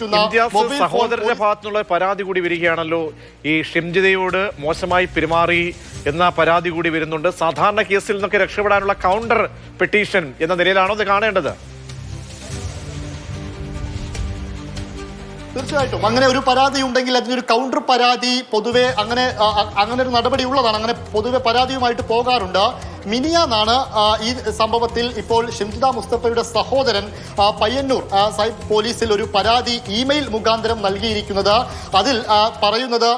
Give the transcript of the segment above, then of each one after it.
സഹോദരന്റെ ഭാഗത്തുനിന്നുള്ള പരാതി കൂടി വരികയാണല്ലോ. ഈ ഷിംജിതയോട് മോശമായി പെരുമാറി എന്ന പരാതി കൂടി വരുന്നുണ്ട്. സാധാരണ കേസിൽ നിന്നൊക്കെ രക്ഷപ്പെടാനുള്ള കൗണ്ടർ പെറ്റീഷൻ എന്ന നിലയിലാണോ ഇത് കാണേണ്ടത്? തീർച്ചയായിട്ടും അങ്ങനെ ഒരു പരാതി ഉണ്ടെങ്കിൽ അതിനൊരു കൗണ്ടർ പരാതി പൊതുവെ അങ്ങനെ ഒരു നടപടി ഉള്ളതാണ്. അങ്ങനെ പൊതുവെ പരാതിയുമായിട്ട് പോകാറുണ്ട്. മിനിയാന്നാണ് ഈ സംഭവത്തിൽ ഇപ്പോൾ ഷിംജിത മുസ്തഫയുടെ സഹോദരൻ പയ്യന്നൂർ പോലീസിൽ ഒരു പരാതി ഇമെയിൽ മുഖാന്തരം നൽകിയിരിക്കുന്നത്. അതിൽ പറയുന്നത്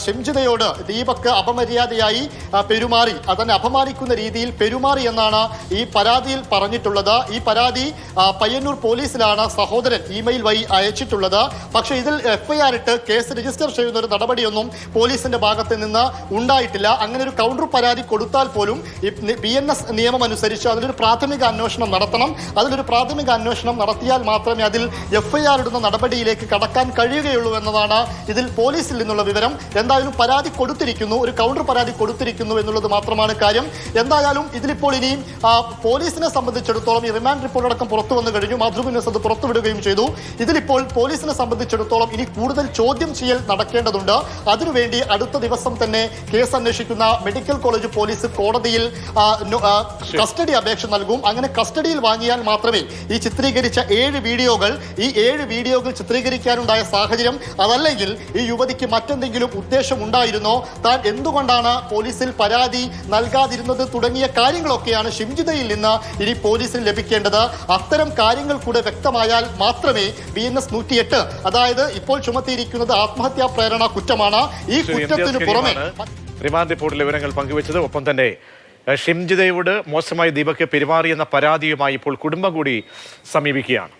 ഷിംജിതയോട് ദീപക് അപമര്യാദയായി പെരുമാറി, തന്നെ അപമാനിക്കുന്ന രീതിയിൽ പെരുമാറി എന്നാണ് ഈ പരാതിയിൽ പറഞ്ഞിട്ടുള്ളത്. ഈ പരാതി പയ്യന്നൂർ പോലീസിലാണ് സഹോദരൻ ഇമെയിൽ വഴി അയച്ചിട്ടുള്ളത്. പക്ഷേ ഇതിൽ FIR ഇട്ട് കേസ് രജിസ്റ്റർ ചെയ്യുന്ന ഒരു നടപടിയൊന്നും പോലീസിന്റെ ഭാഗത്ത് നിന്ന് ഉണ്ടായിട്ടില്ല. അങ്ങനെ ഒരു കൗണ്ടർ പരാതി കൊടുത്താൽ പോലും BNS നിയമം അനുസരിച്ച് അതിലൊരു പ്രാഥമിക അന്വേഷണം നടത്തണം. അതിലൊരു പ്രാഥമിക അന്വേഷണം നടത്തിയാൽ മാത്രമേ അതിൽ FIR ഇടുന്ന നടപടിയിലേക്ക് കടക്കാൻ കഴിയുകയുള്ളൂ എന്നതാണ് ഇതിൽ പോലീസിൽ നിന്നുള്ള വിവരം. എന്തായാലും പരാതി കൊടുത്തിരിക്കുന്നു, ഒരു കൗണ്ടർ പരാതി കൊടുത്തിരിക്കുന്നു എന്നുള്ളത് മാത്രമാണ് കാര്യം. എന്തായാലും ഇതിലിപ്പോൾ ഇനിയും പോലീസിനെ സംബന്ധിച്ചിടത്തോളം ഈ റിമാൻഡ് റിപ്പോർട്ട് അടക്കം പുറത്തു വന്നു കഴിഞ്ഞു. മാതൃഭൂമി ന്യൂസ് അത് പുറത്തുവിടുകയും ചെയ്തു. ഇതിലിപ്പോൾ പോലീസിനെ സംബന്ധിച്ചിടത്തോളം ഇനി കൂടുതൽ ചോദ്യം ചെയ്യൽ നടക്കേണ്ടതുണ്ട്. അതിനുവേണ്ടി അടുത്ത ദിവസം തന്നെ കേസ് അന്വേഷിക്കുന്ന മെഡിക്കൽ കോളേജ് പോലീസ് കോടതിയിൽ കസ്റ്റഡി അപേക്ഷ നൽകും. അങ്ങനെ കസ്റ്റഡിയിൽ വാങ്ങിയാൽ മാത്രമേ ഈ ചിത്രീകരിച്ച 7 വീഡിയോകൾ ചിത്രീകരിക്കാനുണ്ടായ സാഹചര്യം, അതല്ലെങ്കിൽ ഈ യുവതിക്ക് മറ്റെന്തെങ്കിലും ഉദ്ദേശം ഉണ്ടായിരുന്നോ, താൻ എന്തുകൊണ്ടാണ് പോലീസിൽ പരാതി നൽകാതിരുന്നത് തുടങ്ങിയ കാര്യങ്ങളൊക്കെയാണ് ഷിംജിതയിൽ നിന്ന് ഇനി പോലീസിന് ലഭിക്കേണ്ടത്. അത്തരം കാര്യങ്ങൾ കൂടെ വ്യക്തമായാൽ മാത്രമേ BNS 108, അതായത് ഇപ്പോൾ ചുമത്തിയിരിക്കുന്നത് ആത്മഹത്യാ പ്രേരണ കുറ്റമാണ്. ഈ കുറ്റത്തിന് പുറമെ റിമാൻഡ് റിപ്പോർട്ടിലെ വിവരങ്ങൾ പങ്കുവച്ചത്. ഒപ്പം തന്നെ ഷിംജിതയോട് മോശമായി ദീപക് പെരുമാറി എന്ന പരാതിയുമായി ഇപ്പോൾ കുടുംബം കൂടി സമീപിക്കുകയാണ്.